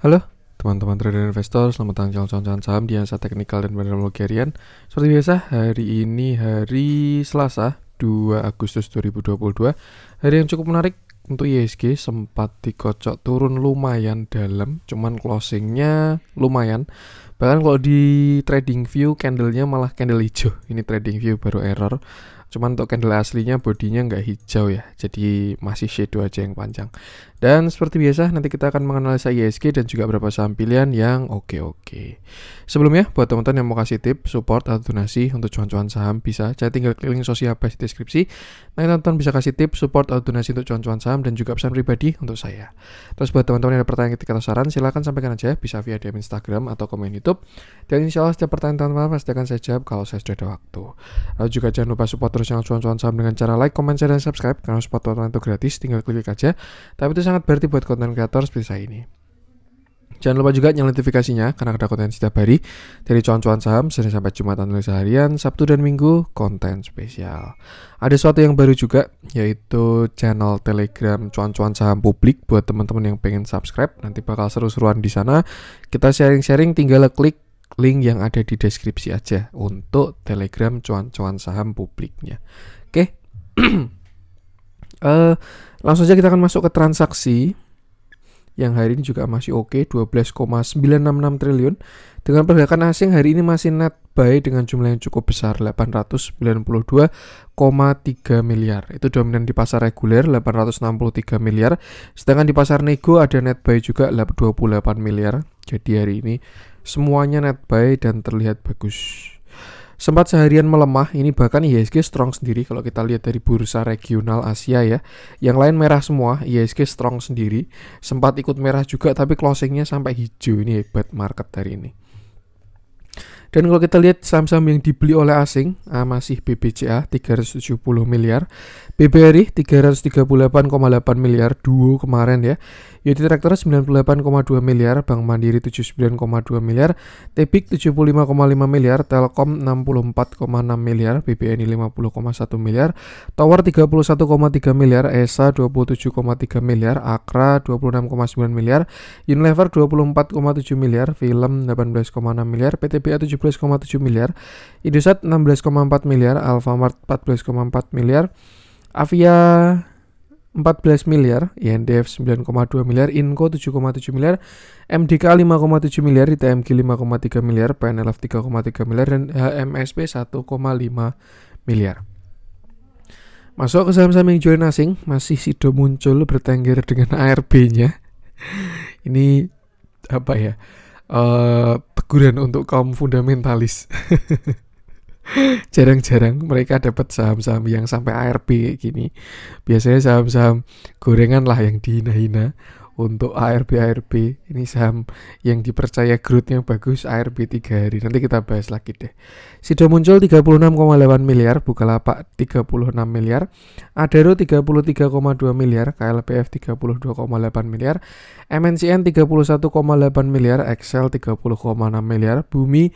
Halo teman-teman trader investor, selamat datang di channel saham di Analisa Teknikal dan Teknologi Harian. Seperti biasa, hari ini hari Selasa 2 Agustus 2022. Hari yang cukup menarik untuk IHSG, sempat dikocok turun lumayan dalam, cuman closingnya lumayan. Bahkan kalau di trading view candlenya malah candle hijau. Ini trading view baru error. Cuman untuk candle aslinya bodinya nggak hijau ya, jadi masih shadow aja yang panjang. Dan seperti biasa nanti kita akan menganalisa IHSG dan juga beberapa saham pilihan yang oke. Sebelumnya buat teman-teman yang mau kasih tip, support atau donasi untuk cuan-cuan saham bisa cari tinggal klik link sosial di deskripsi. Nah teman-teman bisa kasih tip, support atau donasi untuk cuan-cuan saham dan juga pesan pribadi untuk saya. Terus buat teman-teman yang ada pertanyaan ketika atau saran silahkan sampaikan aja, bisa via DM Instagram atau komen YouTube. Dan insya Allah setiap pertanyaan teman-teman pasti akan saya jawab kalau saya sudah ada waktu. Lalu juga jangan lupa support terus channel cuan-cuan saham dengan cara like, comment, share, dan subscribe. Karena support teman-teman itu gratis, tinggal klik aja. Tapi itu sangat berarti buat konten kreator seperti saya ini. Jangan lupa juga nyalain notifikasinya karena ada konten setiap hari dari cuan-cuan saham Senin sampai Jumat analisa harian, Sabtu dan Minggu konten spesial. Ada sesuatu yang baru juga yaitu channel Telegram cuan-cuan saham publik buat teman-teman yang pengen subscribe. Nanti bakal seru-seruan di sana. Kita sharing-sharing, tinggal klik link yang ada di deskripsi aja untuk Telegram cuan-cuan saham publiknya. Oke. Langsung saja kita akan masuk ke transaksi yang hari ini juga masih oke, 12,966 triliun. Dengan pergerakan asing hari ini masih net buy dengan jumlah yang cukup besar, 892,3 miliar. Itu dominan di pasar reguler 863 miliar. Sedangkan di pasar nego ada net buy juga 28 miliar. Jadi hari ini semuanya net buy dan terlihat bagus. Sempat seharian melemah, ini bahkan IHSG strong sendiri kalau kita lihat dari bursa regional Asia ya. Yang lain merah semua, IHSG strong sendiri. Sempat ikut merah juga tapi closingnya sampai hijau, ini hebat market hari ini. Dan kalau kita lihat saham-saham yang dibeli oleh asing, masih BBCA 370 miliar, BBRI 338,8 miliar, duo kemarin ya. Yodi Traktor 98,2 miliar, Bank Mandiri 79,2 miliar, Tebik 75,5 miliar, Telkom 64,6 miliar, BBNI 50,1 miliar, Tower 31,3 miliar, ESA 27,3 miliar, Akra 26,9 miliar, Unilever 24,7 miliar, Film 18,6 miliar, PTBA 17,7 miliar, Indosat 16,4 miliar, Alfamart 14,4 miliar, Avia 14 miliar, INDF 9,2 miliar, Inco 7,7 miliar, MDK 5,7 miliar, ITMG 5,3 miliar, PNLF 3,3 miliar, dan HMSP 1,5 miliar. Masuk ke saham-saham yang join asing, masih Sido muncul bertengger dengan ARB-nya. Ini apa ya? Teguran untuk kaum fundamentalis. Jarang-jarang mereka dapat saham-saham yang sampai ARB kayak gini. Biasanya saham-saham gorengan lah yang dihina-hina. Untuk ARB ini saham yang dipercaya growth-nya bagus, ARB 3 hari. Nanti kita bahas lagi deh. Sido muncul 36,8 miliar, Bukalapak 36 miliar, Adaro 33,2 miliar, KLPF 32,8 miliar, MNCN 31,8 miliar, Excel 30,6 miliar, Bumi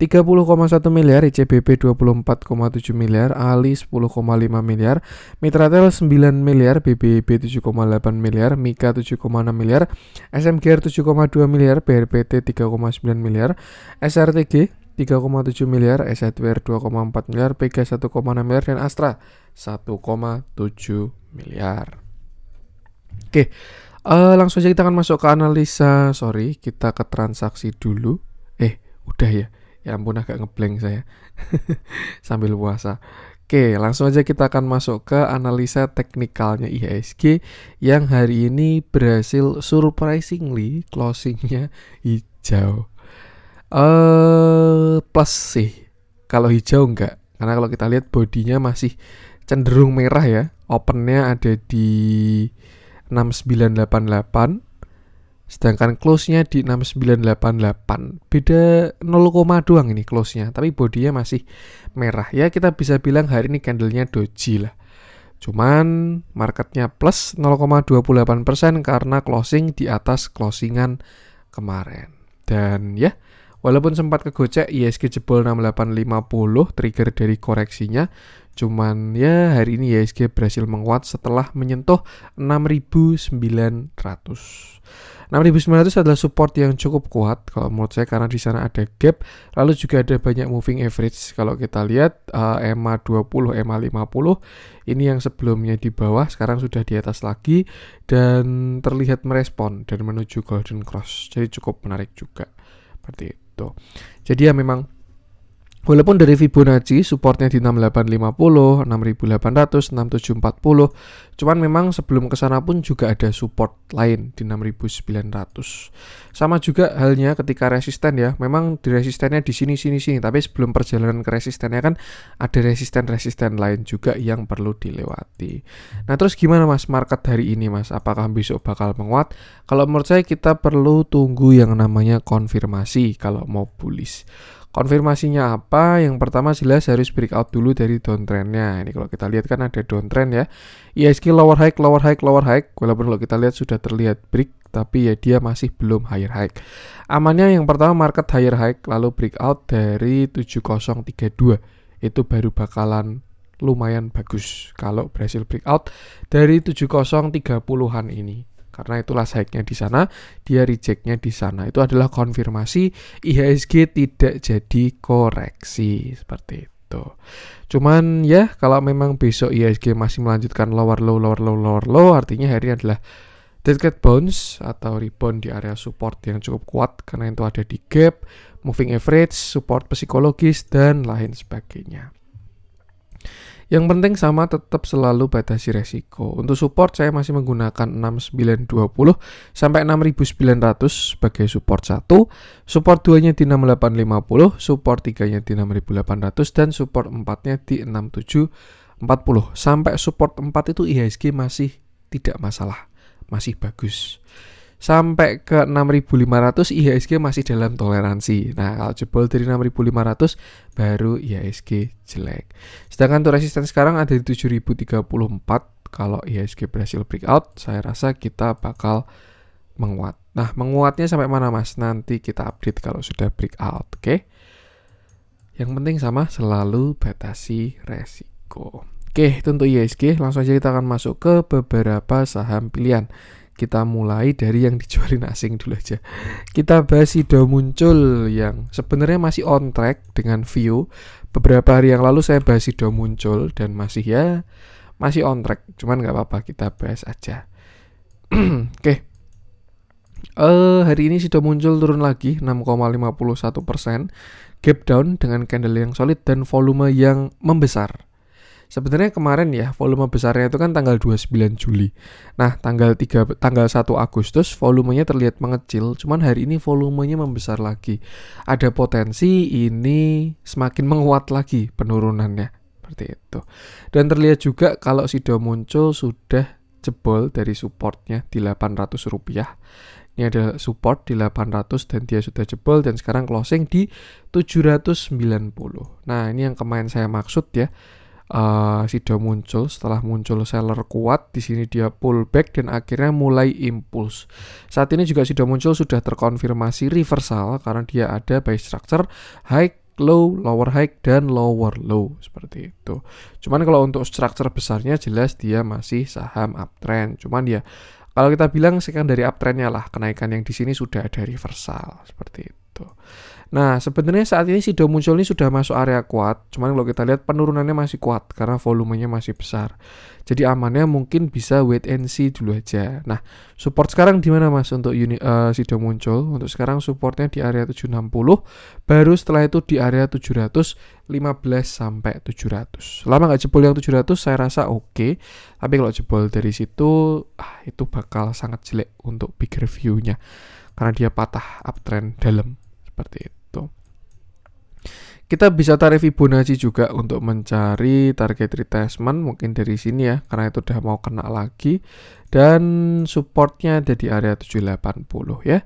30,1 miliar, ICBP 24,7 miliar, Ali 10,5 miliar, Mitratel 9 miliar, BBB 7,8 miliar, Mika 7,6 miliar, SMGR 7,2 miliar, BRPT 3,9 miliar, SRTG 3,7 miliar, Esetware 2,4 miliar, Pega 1,6 miliar, dan Astra 1,7 miliar. Oke, langsung aja kita akan masuk ke analisa. Kita ke transaksi dulu. Udah ya. Ya ampun agak ngeblank saya sambil puasa. Oke, langsung aja kita akan masuk ke analisa teknikalnya IHSG yang hari ini berhasil surprisingly closingnya hijau. Plus sih. Kalau hijau enggak, karena kalau kita lihat bodinya masih cenderung merah ya. Opennya ada di 6988. Sedangkan close-nya di 6988. Beda 0, doang ini close-nya. Tapi bodinya masih merah. Ya kita bisa bilang hari ini candle-nya doji lah. Cuman marketnya plus 0,28% karena closing di atas closingan kemarin. Dan ya Walaupun sempat kegocek, IHSG jebol 6850 trigger dari koreksinya. Cuman ya hari ini IHSG berhasil menguat setelah menyentuh 6.900. 6.900 adalah support yang cukup kuat kalau menurut saya, karena di sana ada gap, lalu juga ada banyak moving average. Kalau kita lihat EMA 20, EMA 50 ini yang sebelumnya di bawah sekarang sudah di atas lagi dan terlihat merespon dan menuju golden cross. Jadi cukup menarik juga seperti itu. Jadi ya memang walaupun dari Fibonacci supportnya di 6850, 6800, 6740, cuman memang sebelum kesana pun juga ada support lain di 6900. Sama juga halnya ketika resisten ya, memang di resistennya di sini, tapi sebelum perjalanan ke resistennya kan ada resisten lain juga yang perlu dilewati. Nah terus gimana mas market hari ini mas? Apakah besok bakal menguat? Kalau menurut saya kita perlu tunggu yang namanya konfirmasi kalau mau bullish. Konfirmasinya apa? Yang pertama jelas harus breakout dulu dari downtrendnya. Ini kalau kita lihat kan ada downtrend ya. IHSG lower high. Walaupun kalau kita lihat sudah terlihat break, tapi ya dia masih belum higher high. Amannya yang pertama market higher high, lalu breakout dari 7032. Itu baru bakalan lumayan bagus kalau berhasil breakout dari 7030-an ini. Karena itulah high-nya di sana, dia reject-nya di sana. Itu adalah konfirmasi IHSG tidak jadi koreksi seperti itu. Cuman ya kalau memang besok IHSG masih melanjutkan lower low, artinya hari ini adalah dead cat bounce atau rebound di area support yang cukup kuat, karena itu ada di gap, moving average, support psikologis dan lain sebagainya. Yang penting sama, tetap selalu batasi resiko. Untuk support saya masih menggunakan 6920 sampai 6900 sebagai support 1, support 2-nya di 6850, support 3-nya di 6800 dan support 4-nya di 6740. Sampai support 4 itu IHSG masih tidak masalah, masih bagus. Sampai ke 6500 IHSG masih dalam toleransi. Nah kalau jebol dari 6500 baru IHSG jelek. Sedangkan untuk resisten sekarang ada di 7034. Kalau IHSG berhasil breakout, saya rasa kita bakal menguat. Nah menguatnya sampai mana mas? Nanti kita update kalau sudah breakout, oke? Yang penting sama, selalu batasi resiko. Oke, itu untuk IHSG. Langsung aja kita akan masuk ke beberapa saham pilihan. Kita mulai dari yang dijualin asing dulu aja. Kita bahas Sido Muncul yang sebenarnya masih on track dengan view. Beberapa hari yang lalu saya bahas Sido Muncul dan masih on track. Cuman nggak apa-apa, kita bahas aja. Oke. Hari ini Sido Muncul turun lagi 6,51%. Gap down dengan candle yang solid dan volume yang membesar. Sebenarnya kemarin ya volume besarnya itu kan tanggal 29 Juli. Nah, tanggal 1 Agustus volumenya terlihat mengecil, cuman hari ini volumenya membesar lagi. Ada potensi ini semakin menguat lagi penurunannya. Seperti itu. Dan terlihat juga kalau Sido Muncul sudah jebol dari supportnya di Rp800. Ini ada support di 800 dan dia sudah jebol dan sekarang closing di 790. Nah, ini yang kemarin saya maksud ya. Sido Muncul setelah muncul seller kuat di sini dia pullback dan akhirnya mulai impuls. Saat ini juga Sido Muncul sudah terkonfirmasi reversal karena dia ada buy structure high low, lower high dan lower low seperti itu. Cuman kalau untuk structure besarnya jelas dia masih saham uptrend. Cuman ya kalau kita bilang secondary uptrendnya lah, kenaikan yang di sini sudah ada reversal seperti itu. Nah, sebenarnya saat ini Sido Muncul ini sudah masuk area kuat, cuman kalau kita lihat penurunannya masih kuat karena volumenya masih besar. Jadi amannya mungkin bisa wait and see dulu aja. Nah, support sekarang di mana Mas untuk Sido Muncul? Untuk sekarang supportnya di area 760, baru setelah itu di area 715 sampai 700. Lama nggak jebol yang 700 saya rasa oke. Tapi kalau jebol dari situ itu bakal sangat jelek untuk bigger view-nya. Karena dia patah uptrend dalam seperti itu. Kita bisa tarik Fibonacci juga untuk mencari target retracement mungkin dari sini ya, karena itu udah mau kena lagi dan supportnya ada di area 780 ya.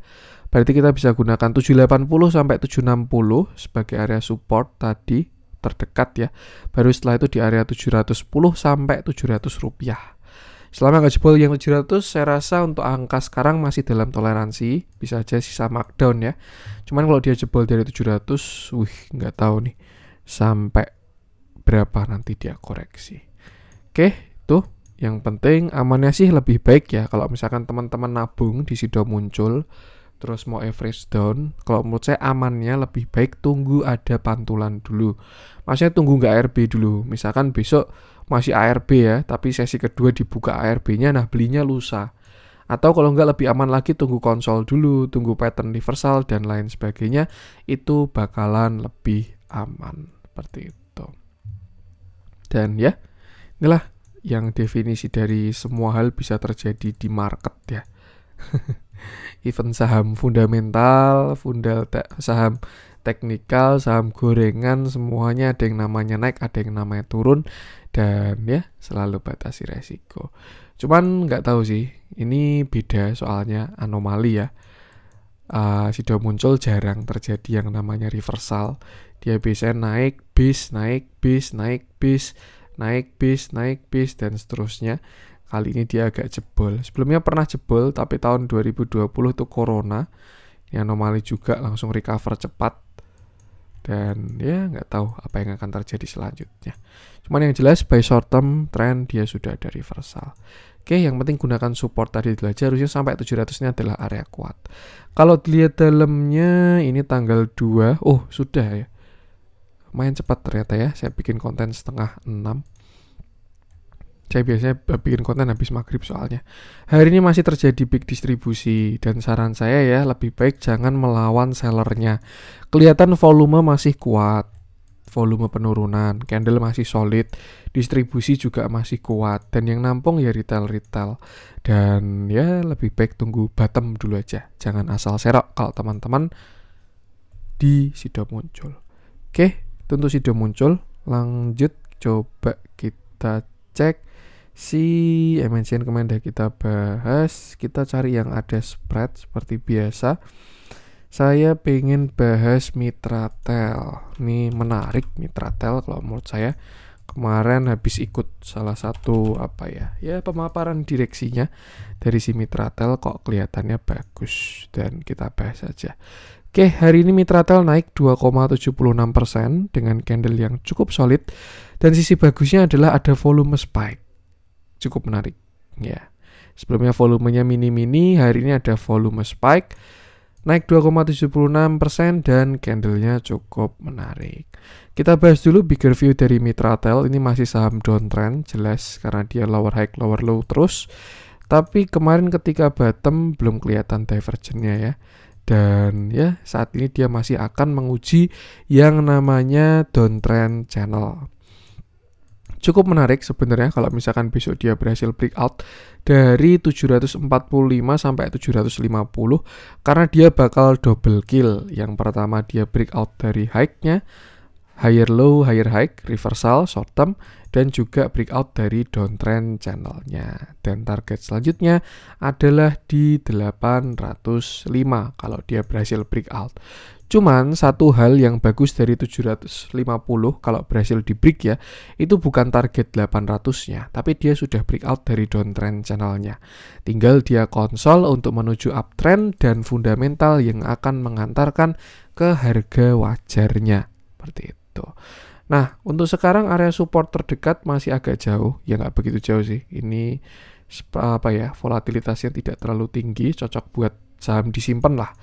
Berarti kita bisa gunakan 780 sampai 760 sebagai area support tadi terdekat ya. Baru setelah itu di area 710 sampai 700 rupiah. Selama nggak jebol yang 700, saya rasa untuk angka sekarang masih dalam toleransi, bisa aja sisa markdown ya. Cuman kalau dia jebol dari 700, nggak tahu nih sampai berapa nanti dia koreksi. Oke, tuh yang penting amannya sih lebih baik ya kalau misalkan teman-teman nabung di Sido Muncul terus mau average down. Kalau menurut saya amannya lebih baik tunggu ada pantulan dulu. Maksudnya tunggu nggak ARB dulu. Misalkan besok masih ARB ya, tapi sesi kedua dibuka ARB-nya, nah belinya lusa. Atau kalau nggak lebih aman lagi tunggu konsol dulu, tunggu pattern reversal dan lain sebagainya, itu bakalan lebih aman seperti itu. Dan ya, inilah yang definisi dari semua hal bisa terjadi di market ya. Even saham fundamental, saham teknikal, saham gorengan, semuanya ada yang namanya naik, ada yang namanya turun, dan ya selalu batasi resiko. Cuman nggak tahu sih, ini beda soalnya anomali ya. Sido Muncul jarang terjadi yang namanya reversal. Dia biasanya naik, bis, naik, bis, naik, bis, naik, bis, naik, bis, dan seterusnya. Kali ini dia agak jebol. Sebelumnya pernah jebol, tapi tahun 2020 tuh corona. Yang anomali juga langsung recover cepat. Dan ya nggak tahu apa yang akan terjadi selanjutnya. Cuman yang jelas by short term trend dia sudah ada reversal. Oke, yang penting gunakan support tadi dulu aja. Harusnya sampai 700 ini adalah area kuat. Kalau dilihat dalamnya ini tanggal 2. Oh sudah ya. Lumayan cepat ternyata ya. Saya bikin konten setengah 6. Saya biasanya bikin konten habis maghrib soalnya. Hari ini masih terjadi big distribusi. Dan saran saya ya, lebih baik jangan melawan sellernya. Kelihatan volume masih kuat. Volume penurunan, candle masih solid, distribusi juga masih kuat. Dan yang nampung ya retail-retail. Dan ya lebih baik tunggu bottom dulu aja. Jangan asal serok kalau teman-teman di Sido Muncul. Oke, tentu Sido Muncul. Lanjut coba kita cek si MNCN kemarin kita bahas. Kita cari yang ada spread seperti biasa. Saya pengen bahas Mitratel. Ini menarik Mitratel kalau menurut saya. Kemarin habis ikut salah satu pemaparan direksinya dari si Mitratel kok kelihatannya bagus, dan kita bahas aja. Oke, hari ini Mitratel naik 2,76% dengan candle yang cukup solid, dan sisi bagusnya adalah ada volume spike. Cukup menarik ya. Sebelumnya volumenya mini-mini, hari ini ada volume spike naik 2,76% dan candlenya cukup menarik. Kita bahas dulu bigger view dari Mitratel. Ini masih saham downtrend jelas karena dia lower high lower low terus. Tapi kemarin ketika bottom belum kelihatan divergennya ya. Dan ya saat ini dia masih akan menguji yang namanya downtrend channel. Cukup menarik sebenarnya kalau misalkan besok dia berhasil breakout dari 745 sampai 750 karena dia bakal double kill. Yang pertama dia breakout dari high-nya, higher low, higher high, reversal short term, dan juga breakout dari downtrend channelnya. Dan target selanjutnya adalah di 805 kalau dia berhasil breakout. Cuman satu hal yang bagus dari 750 kalau berhasil di break ya, itu bukan target 800-nya, tapi dia sudah breakout dari downtrend channelnya. Tinggal dia konsol untuk menuju uptrend dan fundamental yang akan mengantarkan ke harga wajarnya. Seperti itu. Nah, untuk sekarang area support terdekat masih agak jauh, ya nggak begitu jauh sih. Ini volatilitasnya tidak terlalu tinggi, cocok buat saham disimpan lah.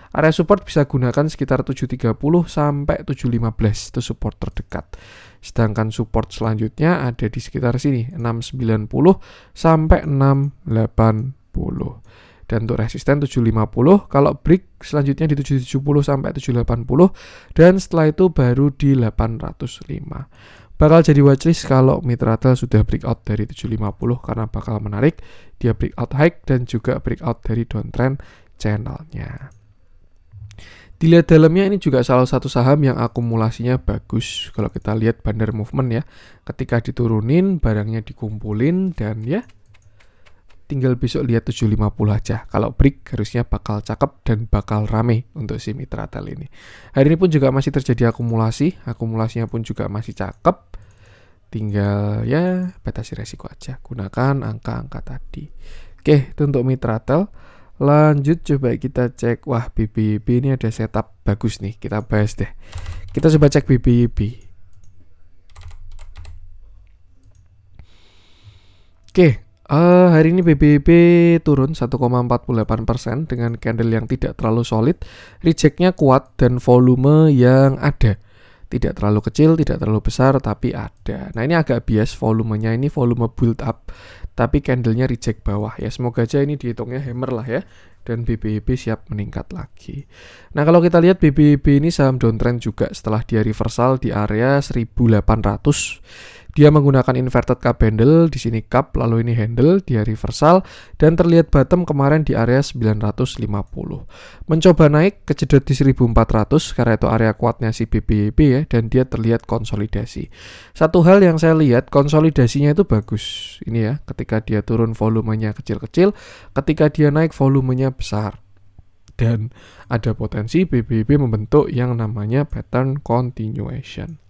Area support bisa gunakan sekitar 730 sampai 715, itu support terdekat. Sedangkan support selanjutnya ada di sekitar sini, 690 sampai 680. Dan untuk resisten 750, kalau break selanjutnya di 770 sampai 780, dan setelah itu baru di 805. Bakal jadi watchlist kalau Mitratel sudah breakout dari 750 karena bakal menarik. Dia breakout high dan juga breakout dari downtrend channelnya. Dilihat dalamnya ini juga salah satu saham yang akumulasinya bagus. Kalau kita lihat bandar movement ya, ketika diturunin barangnya dikumpulin dan ya tinggal besok lihat 750 aja. Kalau break harusnya bakal cakep dan bakal rame untuk si Mitratel ini. Hari ini pun juga masih terjadi akumulasi. Akumulasinya pun juga masih cakep. tinggal ya batasi resiko aja, gunakan angka-angka tadi. Oke, itu untuk Mitratel. Lanjut coba kita cek. Wah, BBYB ini ada setup bagus nih, kita bahas deh. Kita coba cek BBYB. Oke, hari ini BBYB turun 1,48% dengan candle yang tidak terlalu solid, rejectnya kuat dan volume yang ada. Tidak terlalu kecil, tidak terlalu besar, tapi ada. Nah, ini agak bias volumenya, ini volume build up, tapi candlenya reject bawah ya. Semoga aja ini dihitungnya hammer lah ya, dan BBYB siap meningkat lagi. Nah, kalau kita lihat BBYB ini saham downtrend juga setelah dia reversal di area 1800. Dia menggunakan inverted cup handle, di sini cup, lalu ini handle, dia reversal, dan terlihat bottom kemarin di area 950. Mencoba naik, kejedot di 1400, karena itu area kuatnya si BBYB ya, dan dia terlihat konsolidasi. Satu hal yang saya lihat, konsolidasinya itu bagus. Ini ya, ketika dia turun volumenya kecil-kecil, ketika dia naik volumenya besar. Dan ada potensi BBYB membentuk yang namanya pattern continuation.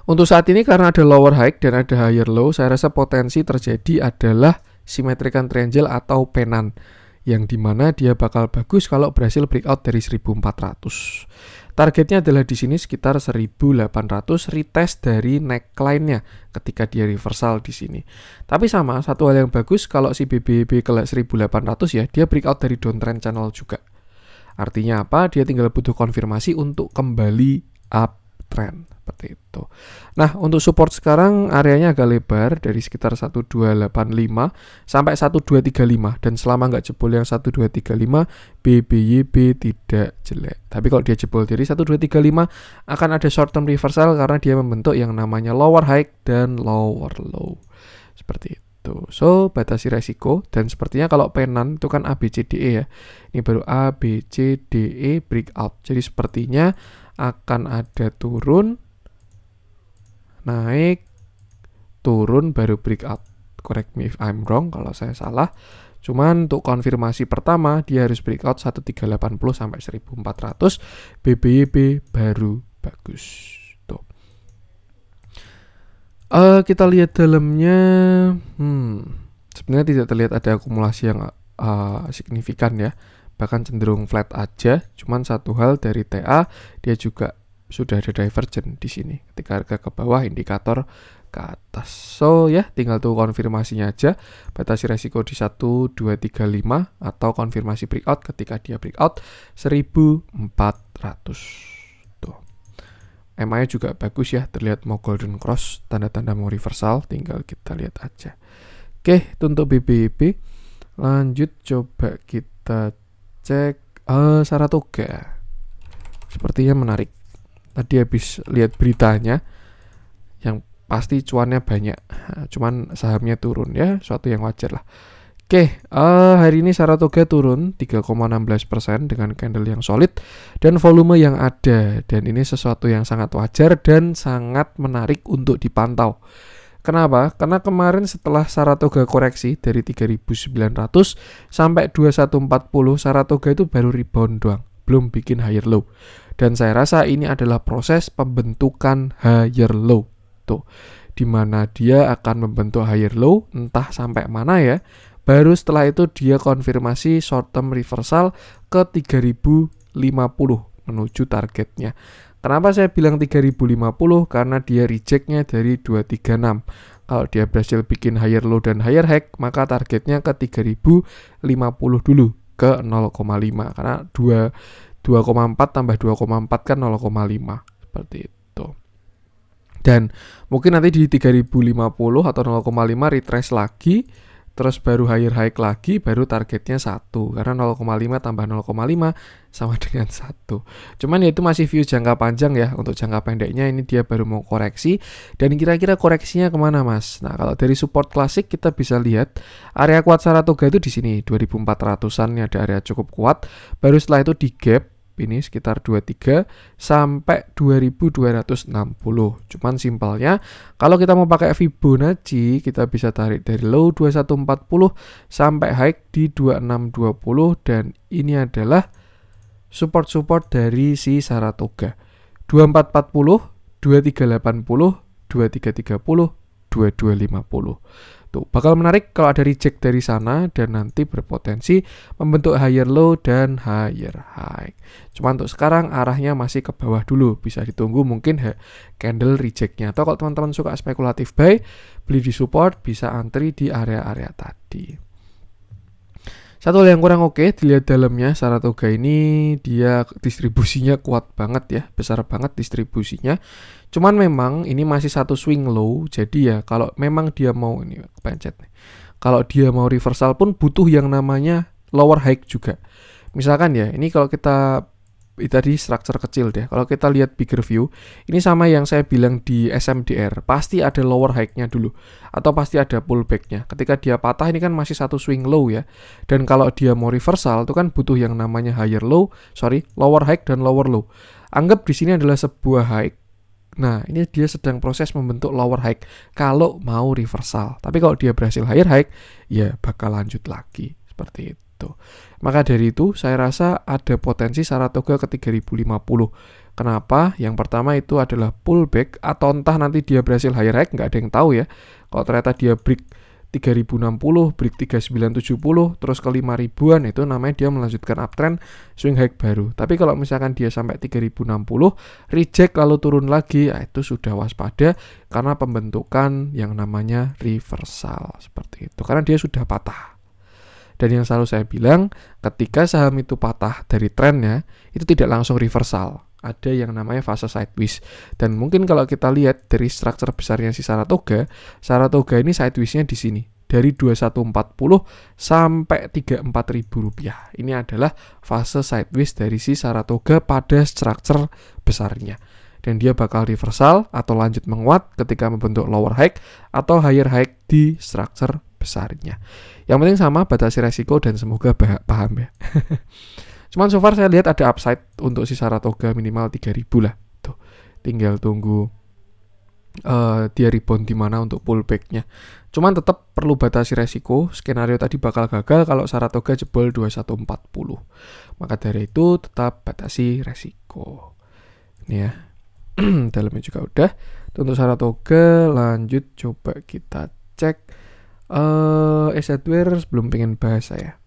Untuk saat ini karena ada lower high dan ada higher low, saya rasa potensi terjadi adalah symmetrical triangle atau penan, yang dimana dia bakal bagus kalau berhasil breakout dari 1400. Targetnya adalah di sini sekitar 1800, retest dari neckline-nya ketika dia reversal di sini. Tapi sama, satu hal yang bagus kalau si BBYB ke 1800 ya, dia breakout dari downtrend channel juga. Artinya apa? Dia tinggal butuh konfirmasi untuk kembali uptrend. Seperti itu. Nah, untuk support sekarang areanya agak lebar dari sekitar 1285 sampai 1235, dan selama nggak jebol yang 1235, BBYB tidak jelek. Tapi kalau dia jebol dari 1235 akan ada short term reversal karena dia membentuk yang namanya lower high dan lower low. Seperti itu. So, batasi resiko, dan sepertinya kalau penan itu kan ABCDE ya. Ini baru ABCDE breakout. Jadi sepertinya akan ada turun, naik, turun, baru breakout. Correct me if I'm wrong kalau saya salah. Cuman untuk konfirmasi pertama dia harus breakout 1380 sampai 1400. BBYB baru bagus. Tuh. Kita lihat dalamnya. Sebenarnya tidak terlihat ada akumulasi yang signifikan ya. Bahkan cenderung flat aja. Cuman satu hal dari TA, dia juga sudah ada divergen di sini. Ketika harga ke bawah, indikator ke atas. So ya, tinggal tunggu konfirmasinya aja. Batasi resiko di 1235 atau konfirmasi breakout ketika dia breakout 1400. Tuh. MA juga bagus ya, terlihat mau golden cross, tanda-tanda mau reversal, tinggal kita lihat aja. Oke, itu untuk BBYB. Lanjut coba kita cek Saratoga. Sepertinya menarik. Tadi habis lihat beritanya, yang pasti cuannya banyak, cuman sahamnya turun ya, suatu yang wajar lah. Oke, hari ini Saratoga turun 3,16% dengan candle yang solid dan volume yang ada, dan ini sesuatu yang sangat wajar dan sangat menarik untuk dipantau. Kenapa? Karena kemarin setelah Saratoga koreksi dari 3.900 sampai 2140, Saratoga itu baru rebound doang, belum bikin higher low. Dan saya rasa ini adalah proses pembentukan higher low. Tuh, dimana dia akan membentuk higher low, entah sampai mana ya. Baru setelah itu dia konfirmasi short term reversal ke 3050 menuju targetnya. Kenapa saya bilang 3050? Karena dia rejectnya dari 236. Kalau dia berhasil bikin higher low dan higher high, maka targetnya ke 3050 dulu, ke 0,5. Karena 2,4 tambah 2,4 kan 0,5. Seperti itu. Dan mungkin nanti di 3050 atau 0,5 retrace lagi, terus baru higher high lagi, baru targetnya 1. Karena 0,5 tambah 0,5 sama dengan 1. Cuman ya itu masih view jangka panjang ya. Untuk jangka pendeknya ini dia baru mau koreksi. Dan kira-kira koreksinya kemana mas? Nah, kalau dari support klasik kita bisa lihat area kuat Saratoga itu di sini 2400-an, ini ada area cukup kuat. Baru setelah itu di gap ini sekitar 23 sampai 2260. Cuman simpelnya kalau kita mau pakai Fibonacci, kita bisa tarik dari low 2140 sampai high di 2620, dan ini adalah support-support dari si Saratoga. 2440, 2380, 2330, 2250. Tuh, bakal menarik kalau ada reject dari sana dan nanti berpotensi membentuk higher low dan higher high. Cuma untuk sekarang arahnya masih ke bawah dulu, bisa ditunggu mungkin candle rejectnya. Atau kalau teman-teman suka spekulatif buy, beli di support, bisa antri di area-area tadi. Satu hal yang kurang oke, dilihat dalamnya, Saratoga ini dia distribusinya kuat banget ya, besar banget distribusinya. Cuman memang ini masih satu swing low, jadi ya kalau memang dia mau, ini kepencet nih, kalau dia mau reversal pun butuh yang namanya lower high juga. Misalkan ya, ini kalau kita tadi structure kecil deh. Kalau kita lihat bigger view, ini sama yang saya bilang di SMDR, pasti ada lower high-nya dulu atau pasti ada pullback-nya. Ketika dia patah ini kan masih satu swing low ya. Dan kalau dia mau reversal itu kan butuh yang namanya lower high dan lower low. Anggap di sini adalah sebuah high. Nah, ini dia sedang proses membentuk lower high kalau mau reversal. Tapi kalau dia berhasil higher high, ya bakal lanjut lagi seperti itu. Maka dari itu saya rasa ada potensi Saratoga ke 3050. Kenapa? Yang pertama itu adalah pullback atau entah nanti dia berhasil higher high, nggak ada yang tahu ya. Kalau ternyata dia break 3060, break 3970, terus ke 5000-an, itu namanya dia melanjutkan uptrend swing high baru. Tapi kalau misalkan dia sampai 3060, reject lalu turun lagi, ya itu sudah waspada karena pembentukan yang namanya reversal seperti itu. Karena dia sudah patah. Dan yang selalu saya bilang, ketika saham itu patah dari trennya, itu tidak langsung reversal. Ada yang namanya fase sideways. Dan mungkin kalau kita lihat dari struktur besarnya si Saratoga ini sideways-nya di sini. Dari 2140 sampai 34.000 rupiah. Ini adalah fase sideways dari si Saratoga pada struktur besarnya. Dan dia bakal reversal atau lanjut menguat ketika membentuk lower high atau higher high di struktur besarnya. Yang penting sama, batasi resiko dan semoga paham ya. Cuman so far saya lihat ada upside untuk si Saratoga minimal 3.000 lah. Tuh, tinggal tunggu dia rebound di mana untuk pullback-nya. Cuman tetap perlu batasi resiko. Skenario tadi bakal gagal kalau Saratoga jebol 2140. Maka dari itu tetap batasi resiko. Ini ya. Dalamnya juga udah. Untuk Saratoga lanjut coba kita cek Esadware belum pengen bahas saya.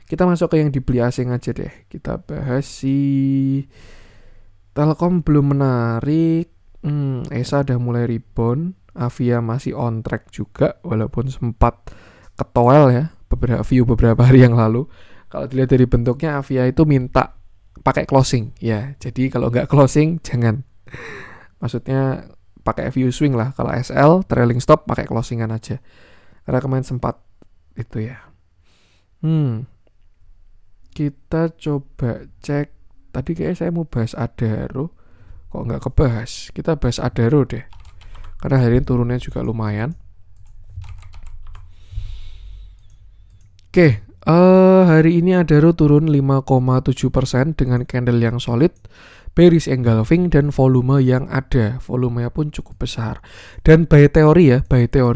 Kita masuk ke yang dibeli asing aja deh. Kita bahas si Telkom belum menarik. ESA udah mulai rebound. Avia masih on track juga walaupun sempat ketowel ya beberapa hari yang lalu. Kalau dilihat dari bentuknya, Avia itu minta pakai closing ya. Jadi kalau nggak closing jangan. Maksudnya pakai view swing lah. Kalau SL trailing stop pakai closingan aja. Karena kemarin sempat itu ya. Kita coba cek. Tadi kayaknya saya mau bahas Adaro. Kok nggak kebahas? Kita bahas Adaro deh. Karena hari ini turunnya juga lumayan. Oke, hari ini Adaro turun 5,7% dengan candle yang solid, bearish engulfing dan volume yang ada. Volumenya pun cukup besar. Dan by teori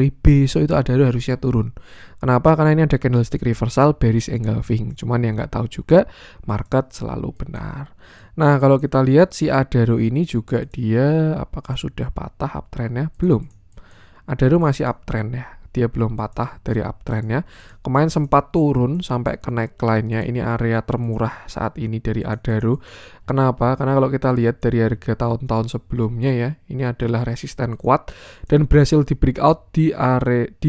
besok itu Adaro harusnya turun. Kenapa? Karena ini ada candlestick reversal, bearish engulfing. Cuman yang nggak tahu juga, market selalu benar. Nah, kalau kita lihat si Adaro ini juga dia apakah sudah patah uptrendnya? Belum. Adaro masih uptrend ya. Dia belum patah dari uptrendnya. Kemarin sempat turun sampai ke neckline-nya. Ini area termurah saat ini dari Adaro. Kenapa? Karena kalau kita lihat dari harga tahun-tahun sebelumnya ya, ini adalah resisten kuat dan berhasil di breakout di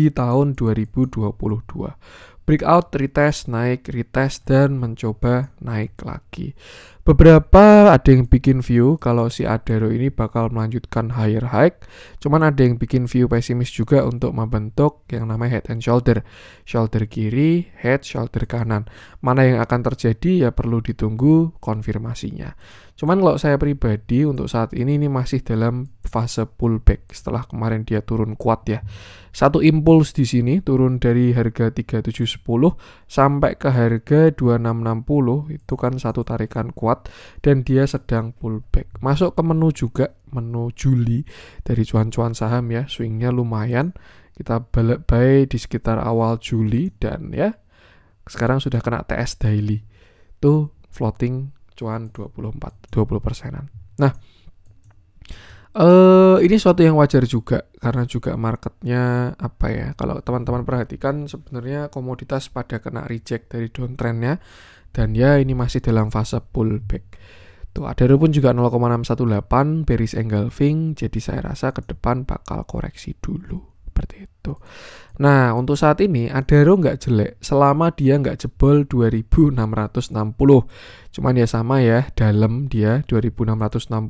tahun 2022. Breakout, retest, naik, retest, dan mencoba naik lagi. Beberapa ada yang bikin view kalau si Adaro ini bakal melanjutkan higher high. Cuman ada yang bikin view pesimis juga untuk membentuk yang namanya head and shoulder. Shoulder kiri, head, shoulder kanan. Mana yang akan terjadi ya perlu ditunggu konfirmasinya. Cuman kalau saya pribadi untuk saat ini masih dalam fase pullback setelah kemarin dia turun kuat ya. Satu impuls di sini turun dari harga 3710 sampai ke harga 2660, itu kan satu tarikan kuat dan dia sedang pullback. Masuk ke menu juga, menu Juli dari cuan-cuan saham ya, swingnya lumayan. Kita balik buy di sekitar awal Juli dan ya sekarang sudah kena TS daily. Tuh floating cuan 20%-an. Nah, Ini suatu yang wajar juga karena juga marketnya apa ya? Kalau teman-teman perhatikan sebenarnya komoditas pada kena reject dari downtrendnya dan ya ini masih dalam fase pullback. Tuh Adaro pun juga 0,618 bearish engulfing, jadi saya rasa ke depan bakal koreksi dulu seperti itu. Nah untuk saat ini Adaro nggak jelek selama dia nggak jebol 2660. Cuman ya sama ya, dalam dia 2660.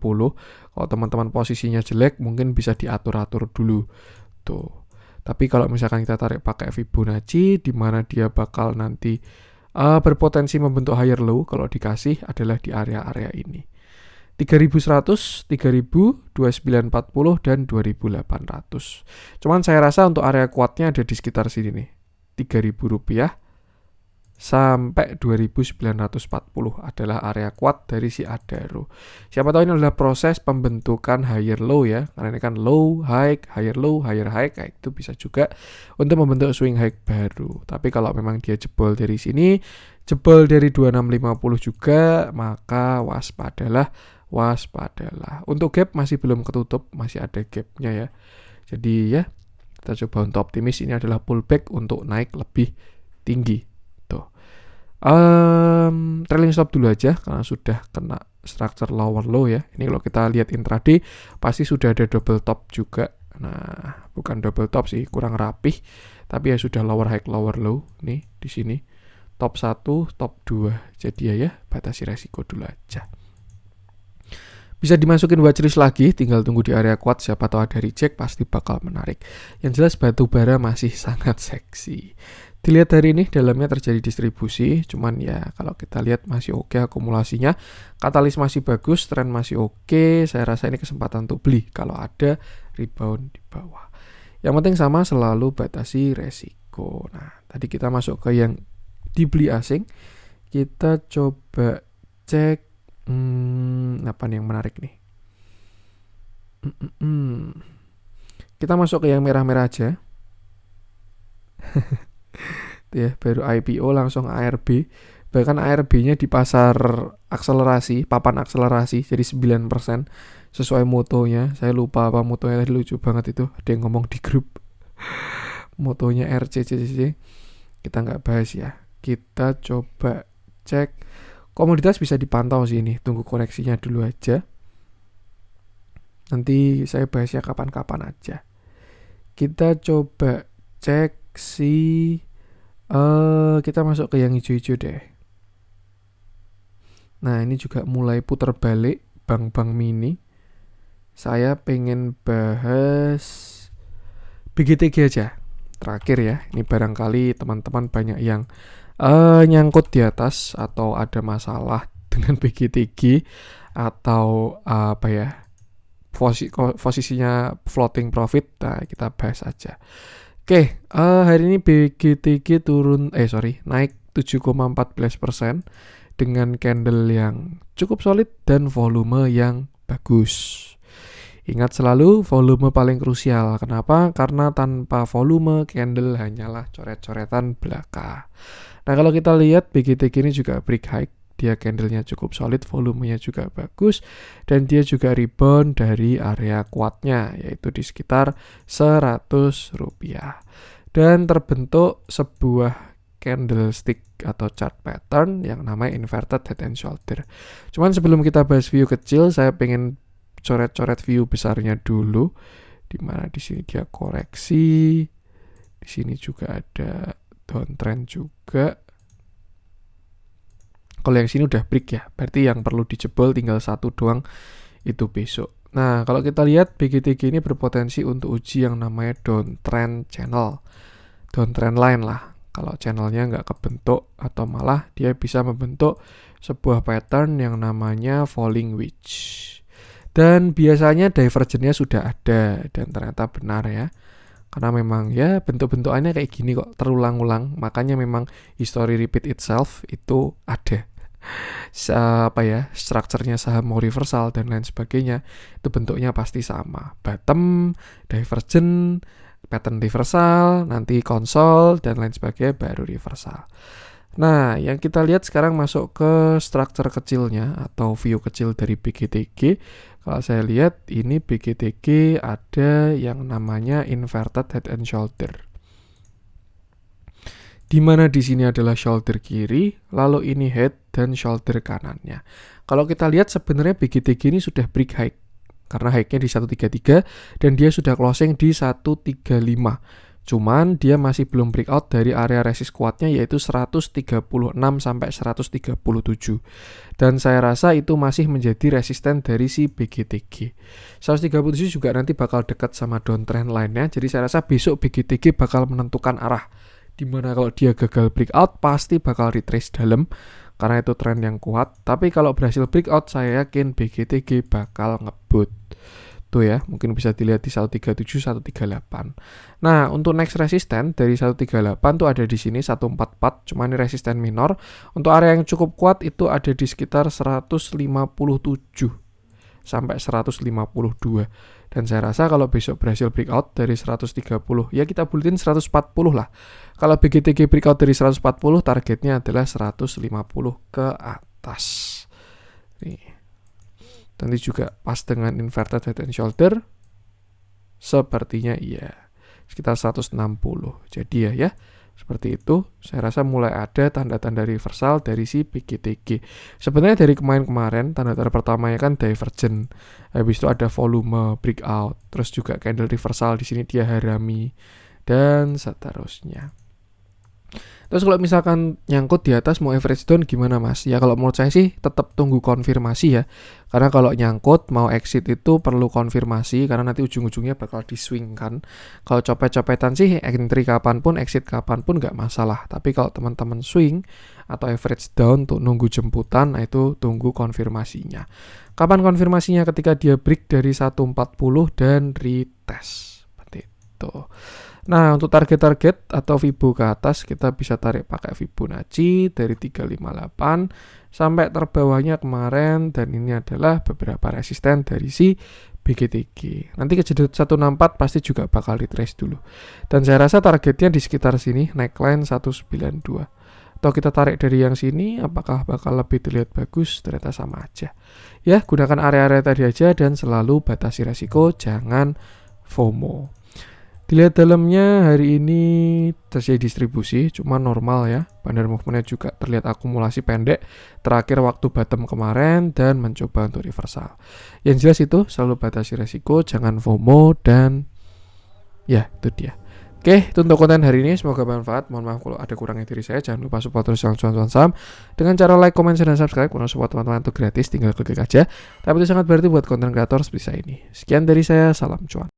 Kalau teman-teman posisinya jelek mungkin bisa diatur-atur dulu tuh. Tapi kalau misalkan kita tarik pakai Fibonacci di mana dia bakal nanti berpotensi membentuk higher low kalau dikasih adalah di area-area ini. 3100, 3000, 2940 dan 2800. Cuman saya rasa untuk area kuatnya ada di sekitar sini nih. Rp3.000 sampai 2940 adalah area kuat dari si Adaro. Siapa tahu ini adalah proses pembentukan higher low ya. Karena ini kan low, high, higher low, higher high, kayak itu bisa juga untuk membentuk swing high baru. Tapi kalau memang dia jebol dari sini, jebol dari 2650 juga, maka waspadalah. Untuk gap masih belum ketutup, masih ada gapnya ya. Jadi ya, kita coba untuk optimis ini adalah pullback untuk naik lebih tinggi. Tuh. Trailing stop dulu aja karena sudah kena structure lower low ya. Ini kalau kita lihat intraday pasti sudah ada double top juga. Nah, bukan double top sih, kurang rapih. Tapi ya sudah lower high, lower low nih di sini. Top 1, top 2. Jadi ya batasi resiko dulu aja. Bisa dimasukin watchlist lagi, tinggal tunggu di area kuat, siapa tahu ada reject pasti bakal menarik. Yang jelas batu bara masih sangat seksi. Dilihat hari ini dalamnya terjadi distribusi, cuman ya kalau kita lihat masih oke akumulasinya, katalis masih bagus, tren masih oke. Saya rasa ini kesempatan untuk beli kalau ada rebound di bawah. Yang penting sama selalu batasi resiko. Nah, tadi kita masuk ke yang dibeli asing, kita coba cek apa nih yang menarik nih? Kita masuk ke yang merah-merah aja. Ya, baru IPO langsung ARB. Bahkan ARB-nya di pasar akselerasi, papan akselerasi jadi 9% sesuai motonya. Saya lupa apa motonya tadi, lucu banget itu. Ada yang ngomong di grup. Motonya RCCC. Kita nggak bahas ya. Kita coba cek. Komoditas bisa dipantau sih ini, tunggu koreksinya dulu aja. Nanti saya bahasnya kapan-kapan aja. Kita coba cek kita masuk ke yang hijau-hijau deh. Nah ini juga mulai putar balik bank-bank mini. Saya pengen bahas BGTG aja. Terakhir ya, ini barangkali teman-teman banyak yang nyangkut di atas atau ada masalah dengan BGTG atau posisinya floating profit. Nah, kita bahas aja. Oke, hari ini BGTG naik 7,14% dengan candle yang cukup solid dan volume yang bagus. Ingat selalu volume paling krusial. Kenapa? Karena tanpa volume candle hanyalah coret-coretan belaka. Nah kalau kita lihat BGTG ini juga break high, dia candlenya cukup solid, volumenya juga bagus, dan dia juga rebound dari area kuatnya, yaitu di sekitar Rp100. Dan terbentuk sebuah candlestick atau chart pattern yang namanya inverted head and shoulder. Cuman sebelum kita bahas view kecil, saya pengen coret-coret view besarnya dulu, dimana di sini dia koreksi, di sini juga ada downtrend juga. Kalau yang sini udah break ya, berarti yang perlu dijebol tinggal satu doang, itu besok. Nah, kalau kita lihat BGTG ini berpotensi untuk uji yang namanya downtrend channel, downtrend line lah. Kalau channelnya nggak kebentuk atau malah dia bisa membentuk sebuah pattern yang namanya falling wedge. Dan biasanya divergennya sudah ada dan ternyata benar ya. Karena memang ya bentuk-bentukannya kayak gini kok terulang-ulang. Makanya memang history repeat itself itu ada. Strukturnya saham mau reversal dan lain sebagainya. Itu bentuknya pasti sama. Bottom, divergent, pattern reversal, nanti konsol dan lain sebagainya baru reversal. Nah, yang kita lihat sekarang masuk ke structure kecilnya atau view kecil dari BGTG. Kalau saya lihat ini BGTG ada yang namanya inverted head and shoulder. Di mana di sini adalah shoulder kiri, lalu ini head dan shoulder kanannya. Kalau kita lihat sebenarnya BGTG ini sudah break high karena high-nya di 133 dan dia sudah closing di 135. Cuman dia masih belum breakout dari area resist kuatnya yaitu 136 sampai 137. Dan saya rasa itu masih menjadi resisten dari si BGTG. 137 juga nanti bakal dekat sama downtrend line-nya. Jadi saya rasa besok BGTG bakal menentukan arah. Dimana kalau dia gagal breakout pasti bakal retrace dalam karena itu tren yang kuat. Tapi kalau berhasil breakout saya yakin BGTG bakal ngebut. Tuh ya, mungkin bisa dilihat di 137, 138. Nah, untuk next resisten dari 138 tuh ada di sini 144, cuma ini resisten minor. Untuk area yang cukup kuat itu ada di sekitar 157 sampai 152. Dan saya rasa kalau besok berhasil breakout dari 130, ya kita buletin 140 lah. Kalau BGTG breakout dari 140, targetnya adalah 150 ke atas. Nih. Nanti juga pas dengan inverted head and shoulder sepertinya iya sekitar 160. Jadi ya seperti itu. Saya rasa mulai ada tanda-tanda reversal dari si BGTG. Sebenarnya dari kemarin tanda-tanda pertamanya kan divergent. Habis itu ada volume breakout, terus juga candle reversal di sini dia harami dan seterusnya. Terus kalau misalkan nyangkut di atas mau average down gimana mas? Ya kalau menurut saya sih tetap tunggu konfirmasi ya. Karena kalau nyangkut mau exit itu perlu konfirmasi karena nanti ujung-ujungnya bakal diswingkan. Kalau copet-copetan sih entry kapanpun, exit kapanpun nggak masalah. Tapi kalau teman-teman swing atau average down untuk nunggu jemputan, nah itu tunggu konfirmasinya. Kapan konfirmasinya? Ketika dia break dari 140 dan retest. Seperti itu. Nah, untuk target-target atau Fibo ke atas kita bisa tarik pakai Fibonacci dari 358 sampai terbawahnya kemarin dan ini adalah beberapa resisten dari si BGTG. Nanti kejedot 164 pasti juga bakal retrace dulu. Dan saya rasa targetnya di sekitar sini, neckline 192. Atau kita tarik dari yang sini, apakah bakal lebih terlihat bagus? Ternyata sama aja. Ya, gunakan area-area tadi aja dan selalu batasi resiko, jangan FOMO. Dilihat dalamnya hari ini terjadi distribusi, cuma normal ya. Bandar movementnya juga terlihat akumulasi pendek terakhir waktu bottom kemarin dan mencoba untuk reversal. Yang jelas itu selalu batasi resiko, jangan FOMO dan ya itu dia. Oke, itu untuk konten hari ini. Semoga bermanfaat. Mohon maaf kalau ada kurangnya dari saya. Jangan lupa support terus cuan-cuan saham dengan cara like, comment, share, dan subscribe. Karena support teman-teman itu gratis, tinggal klik aja. Tapi itu sangat berarti buat konten kreator seperti saya ini. Sekian dari saya, salam cuan.